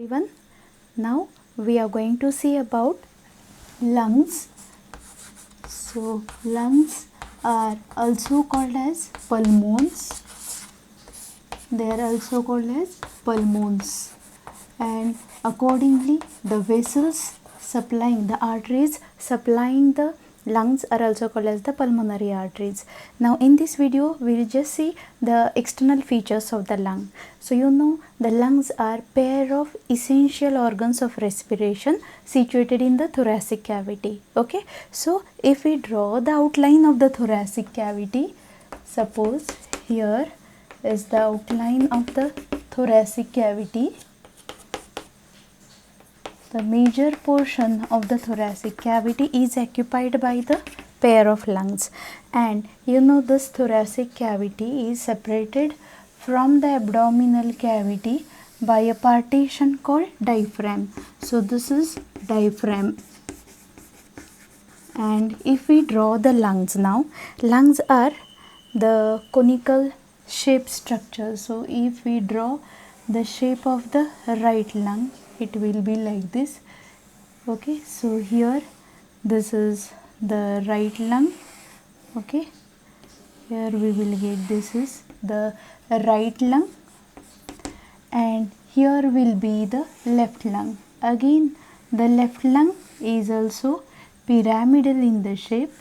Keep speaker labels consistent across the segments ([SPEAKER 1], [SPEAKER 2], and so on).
[SPEAKER 1] Everyone, now we are going to see about lungs. So lungs are also called as pulmons. They are also called as pulmons, and accordingly the vessels supplying the arteries supplying the lungs are also called as the pulmonary arteries. Now in this video we will just see the external features of the lung. So you know the lungs are pair of essential organs of respiration situated in the thoracic cavity. Okay, so if we draw the outline of the thoracic cavity, suppose here is the outline of the thoracic cavity. The major portion of the thoracic cavity is occupied by the pair of lungs, and you know this thoracic cavity is separated from the abdominal cavity by a partition called diaphragm. So this is diaphragm. And if we draw the lungs now, lungs are the conical shape structure. So if we draw the shape of the right lung, it will be like this. Okay, so here this is the right lung. Okay, here we will get this is the right lung, and here will be the left lung. Again the left lung is also pyramidal in the shape.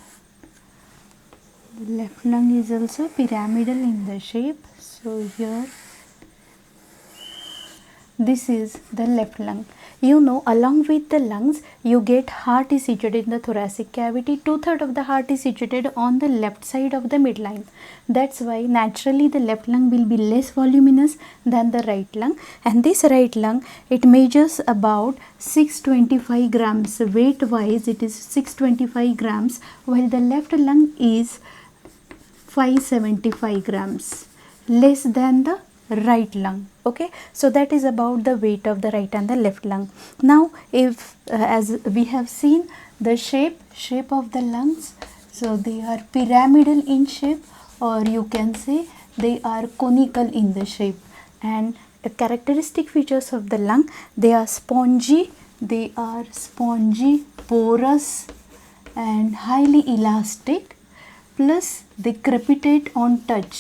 [SPEAKER 1] The left lung is also pyramidal in the shape. So here this is the left lung. You know, along with the lungs you get heart is situated in the thoracic cavity. 2/3 of the heart is situated on the left side of the midline. That's why naturally the left lung will be less voluminous than the right lung, and this right lung, it measures about 625 grams. Weight wise it is 625 grams, while the left lung is 575 grams, less than the right lung. Okay, so that is about the weight of the right and the left lung. Now if as we have seen the shape of the lungs, so they are pyramidal in shape, or you can say they are conical in the shape. And the characteristic features of the lung, they are spongy, porous and highly elastic, plus they crepitates on touch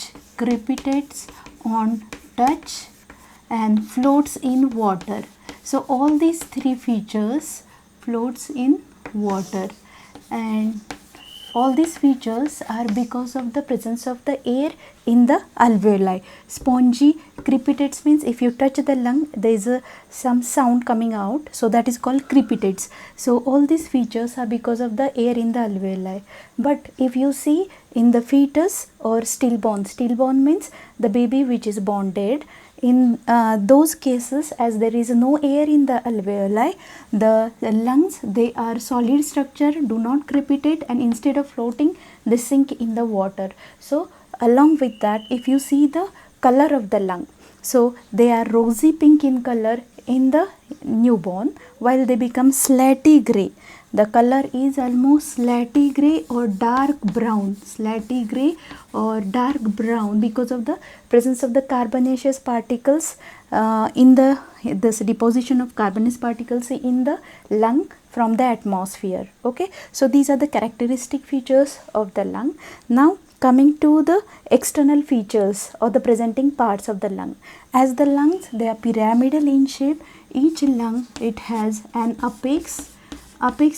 [SPEAKER 1] and floats in water. So all these three features floats in water, and all these features are because of the presence of the air in the alveoli. Spongy, crepitates means if you touch the lung there is some sound coming out, so that is called crepitates. So all these features are because of the air in the alveoli. But if you see in the fetus or stillborn means the baby which is born dead, in those cases, as there is no air in the alveoli, the lungs, they are solid structure, do not crepitate, and instead of floating they sink in the water. So along with that, if you see the color of the lung, so they are rosy pink in color in the newborn, while they become slaty gray. The color is almost slaty gray or dark brown, because of the presence of the carbonaceous particles in this deposition of carbonaceous particles in the lung from the atmosphere. Okay, so these are the characteristic features of the lung. Now coming to the external features or the presenting parts of the lung. As the lungs, they are pyramidal in shape. Each lung, it has an apex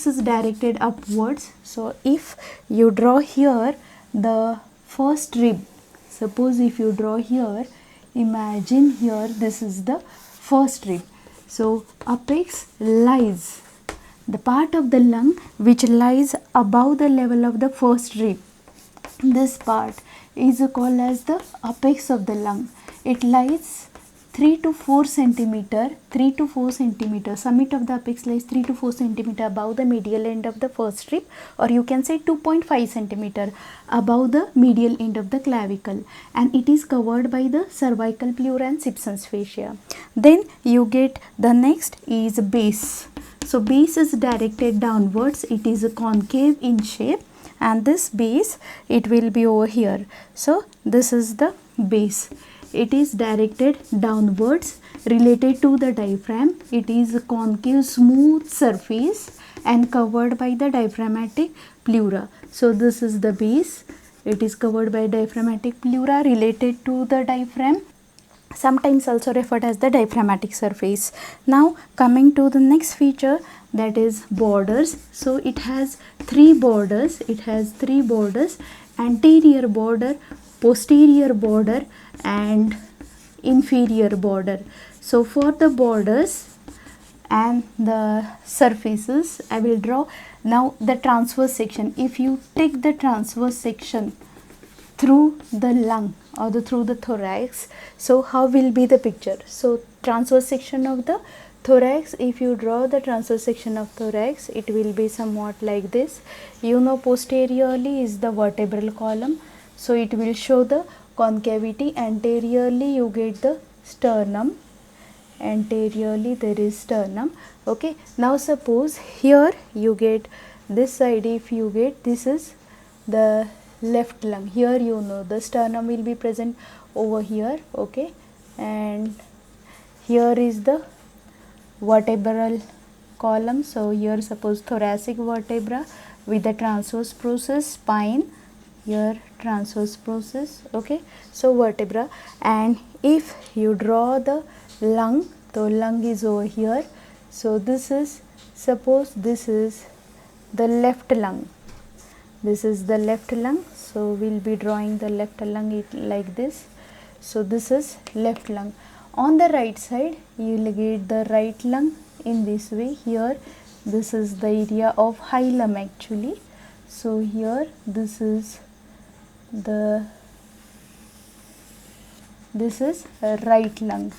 [SPEAKER 1] is directed upwards. So if you draw here the first rib, suppose if you draw here, imagine here this is the first rib. So apex lies, the part of the lung which lies above the level of the first rib. This part is called as the apex of the lung. It lies 3 to 4 centimeter. Summit of the apex lies 3 to 4 centimeter above the medial end of the first rib, or you can say 2.5 centimeter above the medial end of the clavicle, and it is covered by the cervical pleura and Simpson's fascia. Then you get the next is base. So base is directed downwards. It is a concave in shape, and this base, it will be over here. So this is the base. it is directed downwards related to the diaphragm. It is a concave smooth surface and covered by the diaphragmatic pleura. So this is the base. It is covered by diaphragmatic pleura related to the diaphragm, sometimes also referred as the diaphragmatic surface. Now coming to the next feature, that is borders. So it has three borders. It has three borders: anterior border, posterior border and inferior border. So for the borders and the surfaces, I will draw now the transverse section. If you take the transverse section through the lung or through the thorax, so how will be the picture? So transverse section of the thorax, if you draw the transverse section of thorax, it will be somewhat like this. You know, posteriorly is the vertebral column, so it will show the concavity. Anteriorly you get the sternum, anteriorly there is sternum. Okay, now suppose here you get this side, if you get, this is the left lung. Here you know the sternum will be present over here. Okay, and here is the vertebral column. So here suppose thoracic vertebra with the transverse process, spine, here transverse process. Okay, so vertebra. And if you draw the lung, the lung is over here. So this is, suppose this is the left lung. This is the left lung. So we'll be drawing the left lung like this. So this is left lung. On the right side you will get the right lung in this way. Here this is the area of hilum actually. So here this is the, this is a right lung,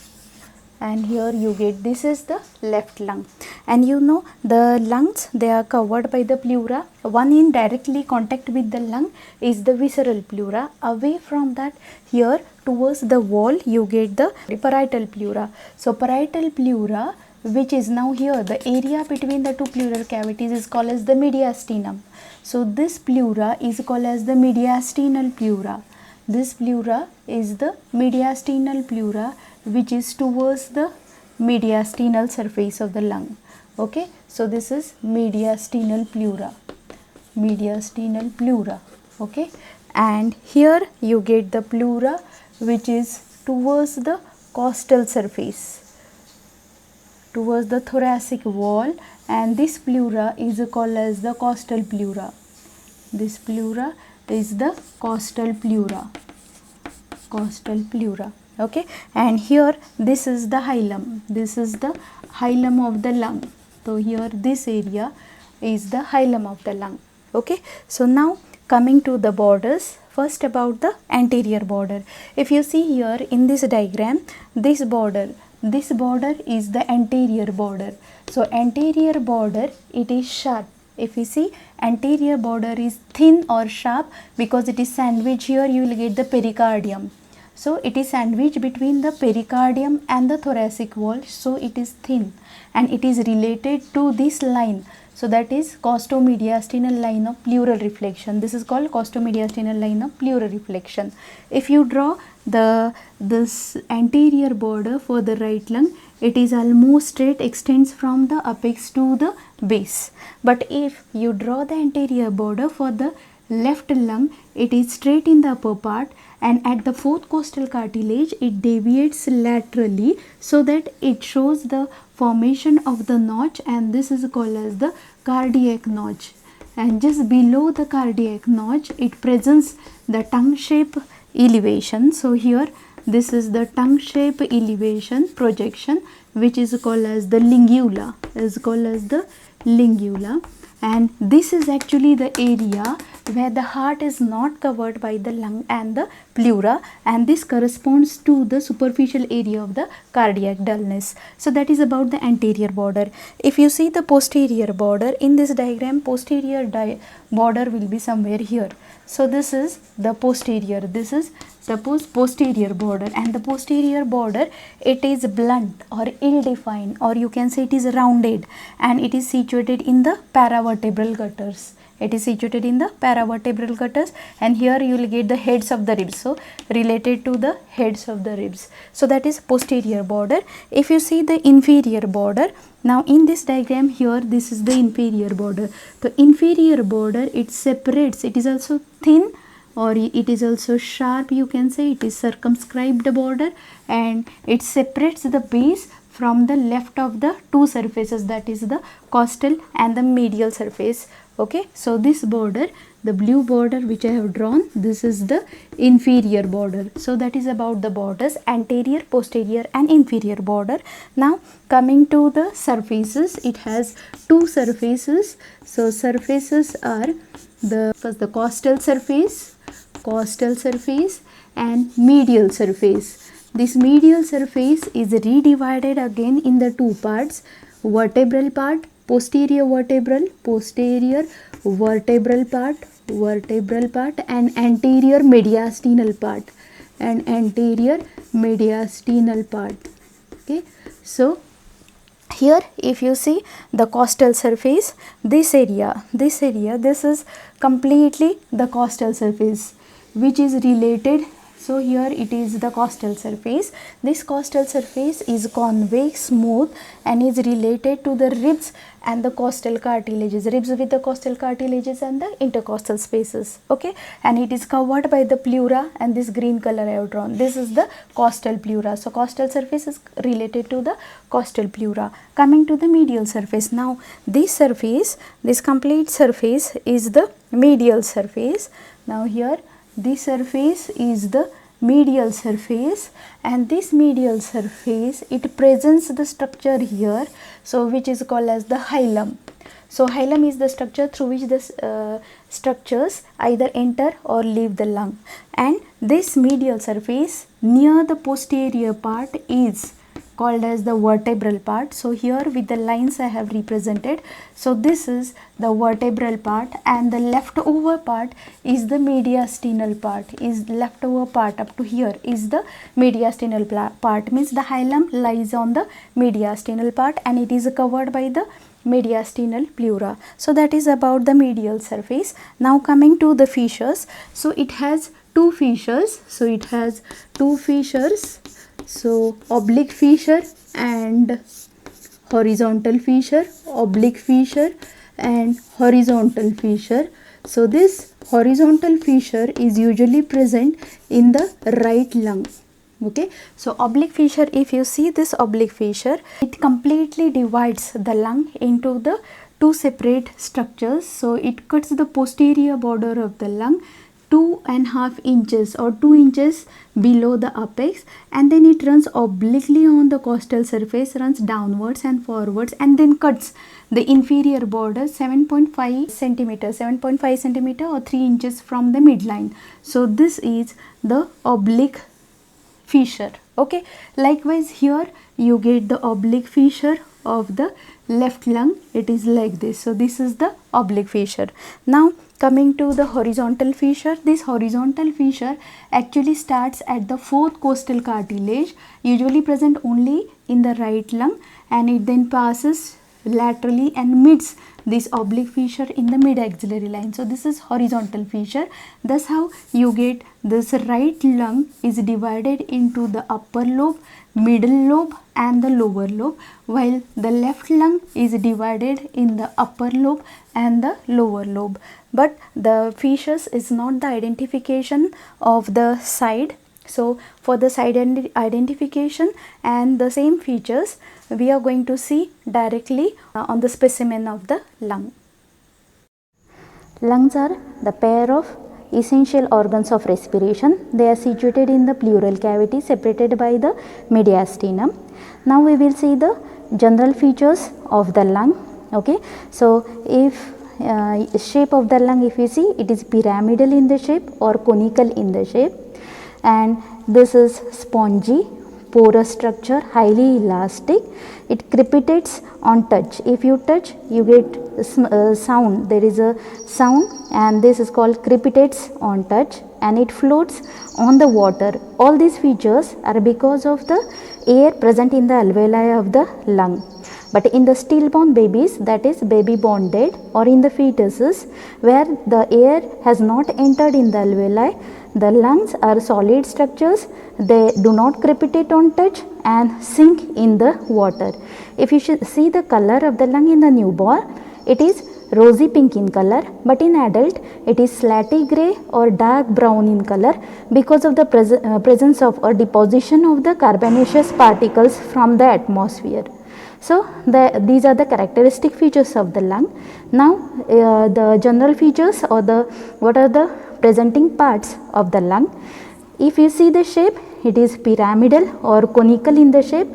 [SPEAKER 1] and here you get, this is the left lung. And you know the lungs, they are covered by the pleura. One in directly contact with the lung is the visceral pleura. Away from that, here towards the wall you get the parietal pleura. So parietal pleura, which is now here, the area between the two pleural cavities, is called as the mediastinum. So this pleura is called as the mediastinal pleura. This pleura is the mediastinal pleura, which is towards the mediastinal surface of the lung. Okay, so this is mediastinal pleura, mediastinal pleura. Okay, and here you get the pleura which is towards the costal surface, towards the thoracic wall, and this pleura is called as the costal pleura. This pleura is the costal pleura, costal pleura. Okay, and here this is the hilum, this is the hilum of the lung. So here this area is the hilum of the lung. Okay, so now coming to the borders, first about the anterior border. If you see here in this diagram, this border is the anterior border. So anterior border, it is sharp. If you see, anterior border is thin or sharp because it is sandwiched. Here you will get the pericardium. So it is sandwiched between the pericardium and the thoracic wall, so it is thin and it is related to this line. So that is costomediastinal line of pleural reflection. This is called costomediastinal line of pleural reflection. If you draw this anterior border for the right lung, it is almost straight, extends from the apex to the base. But if you draw the anterior border for the left lung, it is straight in the upper part, and at the fourth costal cartilage it deviates laterally so that it shows the formation of the notch, and this is called as the cardiac notch. And just below the cardiac notch it presents the tongue shape elevation. So here this is the tongue shape elevation projection, which is called as the lingula, and this is actually the area where the heart is not covered by the lung and the pleura, and this corresponds to the superficial area of the cardiac dullness. So that is about the anterior border. If you see the posterior border in this diagram, posterior border will be somewhere here. So this is the posterior, this is suppose posterior border, and the posterior border, it is blunt or ill defined, or you can say it is rounded, and it is situated in the paravertebral gutters. it is situated in the paravertebral gutters, and here you will get the heads of the ribs, so related to the heads of the ribs. So that is posterior border. If you see the inferior border, now in this diagram here, this is the inferior border. The inferior border, it separates, it is also thin or it is also sharp, you can say. It is circumscribed border, and it separates the base from the left of the two surfaces, that is the costal and the medial surface. Okay, so this border, the blue border which I have drawn, this is the inferior border. So that is about the borders, anterior, posterior and inferior border. Now coming to the surfaces, it has two surfaces. So surfaces are the costal surface and medial surface. This medial surface is redivided again in the two parts: vertebral part, posterior vertebral part, and anterior mediastinal part, Okay, so here if you see the costal surface, this is completely the costal surface which is related. So here it is the costal surface. This costal surface is convex, smooth, and is related to the ribs and the costal cartilages, ribs with the costal cartilages and the intercostal spaces. Okay, and it is covered by the pleura, and this green color I have drawn, this is the costal pleura. So costal surface is related to the costal pleura. Coming to the medial surface, now this surface, this complete surface is the medial surface. Now here this surface is the medial surface, and this medial surface, it presents the structure here, so which is called as the hilum. So hilum is the structure through which the structures either enter or leave the lung, and this medial surface near the posterior part is called as the vertebral part. So here with the lines I have represented. So this is the vertebral part, and the leftover part is the mediastinal part, up to here is the mediastinal part, means the hilum lies on the mediastinal part and it is covered by the mediastinal pleura. So that is about the medial surface. Now coming to the fissures, so it has two fissures. So oblique fissure and horizontal fissure, and horizontal fissure. So this horizontal fissure is usually present in the right lung. Okay, so oblique fissure, if you see this oblique fissure, it completely divides the lung into the two separate structures. So it cuts the posterior border of the lung 2.5 inches or 2 inches below the apex, and then it runs obliquely on the costal surface, runs downwards and forwards, and then cuts the inferior border 7.5 centimeter or 3 inches from the midline. So this is the oblique fissure. Okay, likewise here you get the oblique fissure of the left lung, it is like this. So this is the oblique fissure. Now coming to the horizontal fissure, this horizontal fissure actually starts at the fourth costal cartilage, usually present only in the right lung, and it then passes laterally and meets this oblique fissure in the mid axillary line. So this is horizontal fissure. Thus how you get this right lung is divided into the upper lobe, middle lobe and the lower lobe, while the left lung is divided in the upper lobe and the lower lobe. But the fissures is not the identification of the side. So for the side identification and the same features we are going to see directly on the specimen of the lung. Lungs are the pair of essential organs of respiration. They are situated in the pleural cavity separated by the mediastinum. Now we will see the general features of the lung. Okay, so if shape of the lung, if you see, it is pyramidal in the shape or conical in the shape, and this is spongy, porous structure, highly elastic. It crepitates on touch. If you touch, you get sound. There is a sound, and this is called crepitates on touch, and it floats on the water. All these features are because of the air present in the alveoli of the lung. But in the stillborn babies, that is baby born dead, or in the fetuses where the air has not entered in the alveoli, the lungs are solid structures, they do not crepitate on touch and sink in the water. If you should see the color of the lung in the newborn, it is rosy pink in color, but in adult it is slaty grey or dark brown in color because of the presence of or deposition of the carbonaceous particles from the atmosphere. So, these are the characteristic features of the lung. Now, the general features or what are the presenting parts of the lung. If you see the shape, it is pyramidal or conical in the shape.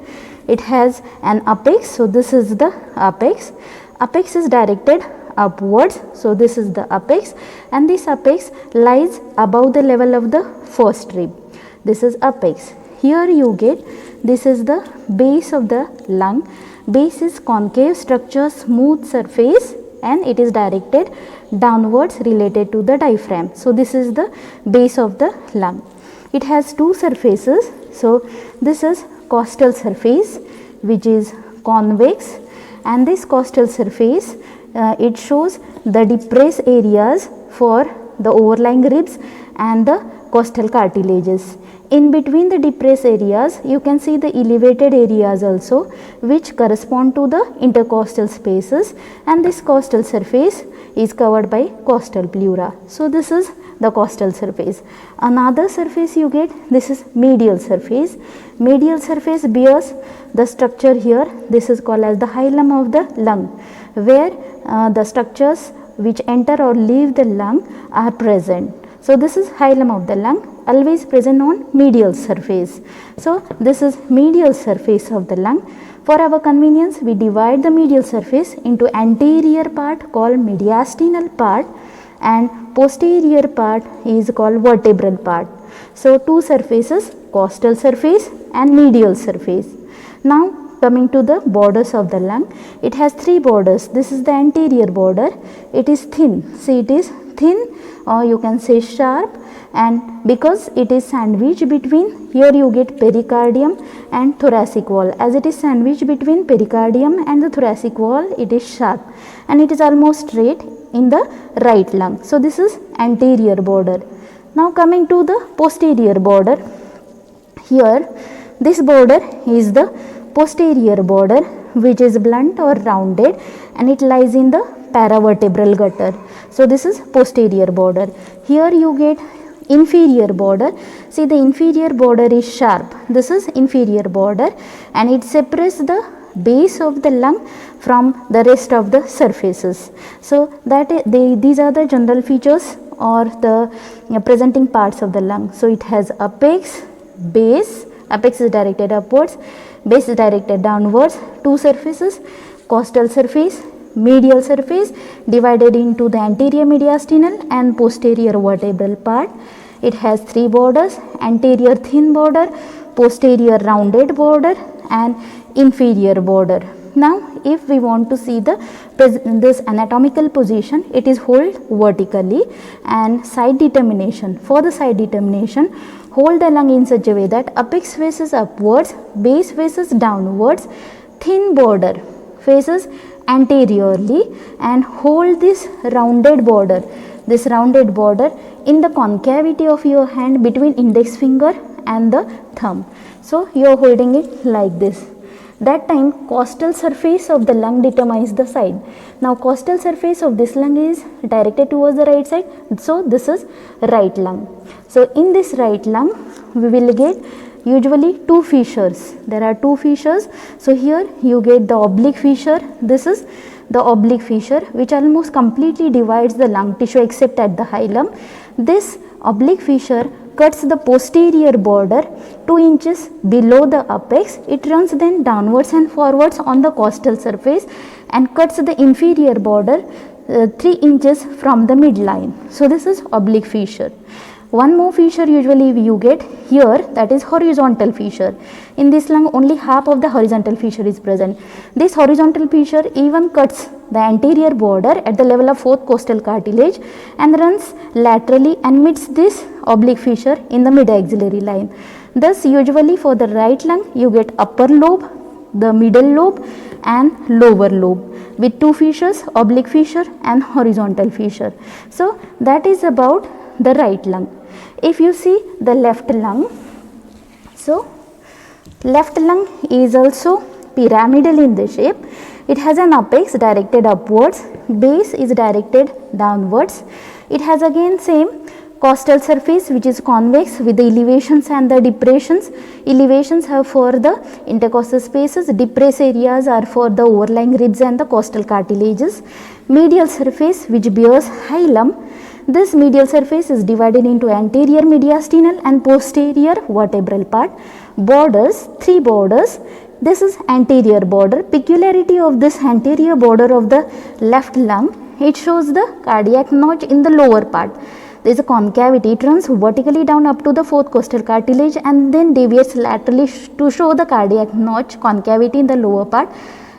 [SPEAKER 1] It has an apex, so this is the apex. Apex is directed upwards, so this is the apex, and this apex lies above the level of the first rib. This is apex. Here you get, this is the base of the lung. Base is concave structure, smooth surface, and it is directed downwards related to the diaphragm. So, this is the base of the lung. It has two surfaces. So, this is costal surface which is convex, and this costal surface it shows the depressed areas for the overlying ribs and the costal cartilages. In between the depressed areas, you can see the elevated areas also, which correspond to the intercostal spaces, and this costal surface is covered by costal pleura. So, this is the costal surface. Another surface you get, this is medial surface. Medial surface bears the structure here, this is called as the hilum of the lung, where the structures which enter or leave the lung are present. So, this is hilum of the lung, always present on medial surface. So, this is medial surface of the lung. For our convenience, we divide the medial surface into anterior part called mediastinal part and posterior part is called vertebral part. So, two surfaces, costal surface and medial surface. Now, coming to the borders of the lung, it has three borders. This is the anterior border, it is thin. See, it is thin, or you can say sharp, and because it is sandwiched between, here you get pericardium and thoracic wall. As it is sandwiched between pericardium and the thoracic wall, it is sharp and it is almost straight in the right lung. So, this is anterior border. Now, coming to the posterior border, here this border is the posterior border which is blunt or rounded and it lies in the paravertebral gutter. So, this is posterior border. Here you get inferior border. See, the inferior border is sharp. This is inferior border and it separates the base of the lung from the rest of the surfaces. So, these are the general features or the presenting parts of the lung. So, it has apex, base, apex is directed upwards, base is directed downwards, two surfaces, costal surface, medial surface divided into the anterior mediastinal and posterior vertebral part. It has three borders, anterior thin border, posterior rounded border and inferior border. Now, if we want to see this anatomical position, it is hold vertically, and side determination. For the side determination, hold the lung in such a way that apex faces upwards, base faces downwards, thin border faces anteriorly, and hold this rounded border in the concavity of your hand between index finger and the thumb. So, you are holding it like this. That time costal surface of the lung determines the side. Now, costal surface of this lung is directed towards the right side. So, this is right lung. So, in this right lung we will get usually two fissures. There are two fissures. So, here you get the oblique fissure. This is the oblique fissure which almost completely divides the lung tissue except at the hilum. This oblique fissure cuts the posterior border 2 inches below the apex. It runs then downwards and forwards on the costal surface and cuts the inferior border 3 inches from the midline. So, this is oblique fissure. One more fissure usually you get here, that is horizontal fissure. In this lung only half of the horizontal fissure is present. This horizontal fissure even cuts the anterior border at the level of 4th costal cartilage and runs laterally and meets this oblique fissure in the mid axillary line. Thus, usually for the right lung you get upper lobe the middle lobe and lower lobe with two fissures, oblique fissure and horizontal fissure. So that is about the right lung. If you see the left lung, so left lung is also pyramidal in the shape. It has an apex directed upwards, base is directed downwards. It has again same costal surface which is convex with the elevations and the depressions. Elevations are for the intercostal spaces, depressed areas are for the overlying ribs and the costal cartilages. Medial surface which bears hilum. This medial surface is divided into anterior mediastinal and posterior vertebral part. Borders, three borders. This is anterior border. Peculiarity of this anterior border of the left lung, it shows the cardiac notch in the lower part. There is a concavity, it runs vertically down up to the fourth costal cartilage and then deviates laterally to show the cardiac notch concavity in the lower part.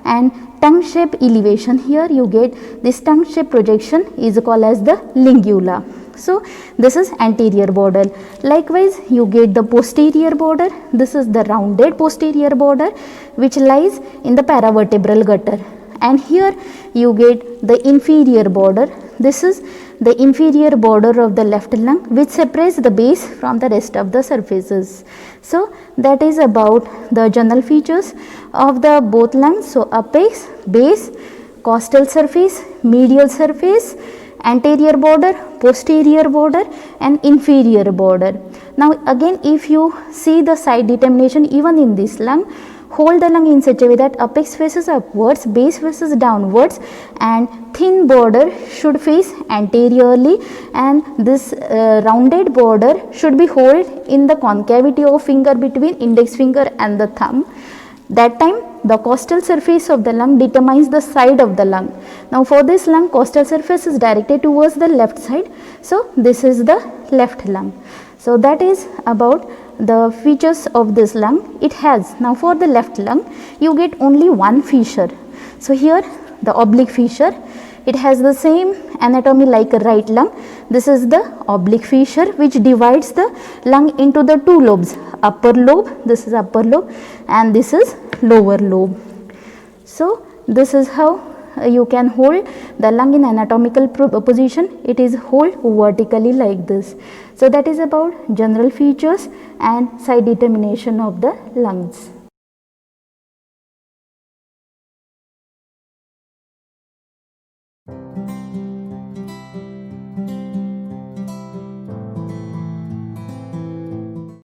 [SPEAKER 1] And tongue shape elevation, here you get this tongue shape projection is called as the lingula. So this is anterior border. Likewise you get the posterior border. This is the rounded posterior border which lies in the paravertebral gutter, and here you get the inferior border. This is the inferior border of the left lung which separates the base from the rest of the surfaces. So that is about the general features of the both lungs. So apex, base, costal surface, medial surface, anterior border, posterior border and inferior border. Now again if you see the side determination even in this lung, hold the lung in such a way that apex faces upwards, base faces downwards and thin border should face anteriorly, and this rounded border should be held in the concavity of finger between index finger and the thumb. That time the costal surface of the lung determines the side of the lung. Now for this lung, costal surface is directed towards the left side. So this is the left lung. So that is about the features of this lung. It has, now for the left lung you get only one fissure. So here the oblique fissure, it has the same anatomy like a right lung. This is the oblique fissure which divides the lung into the two lobes, upper lobe, this is upper lobe and this is lower lobe. So this is how you can hold the lung in anatomical position. It is hold vertically like this. So that is about general features and side determination of the lungs.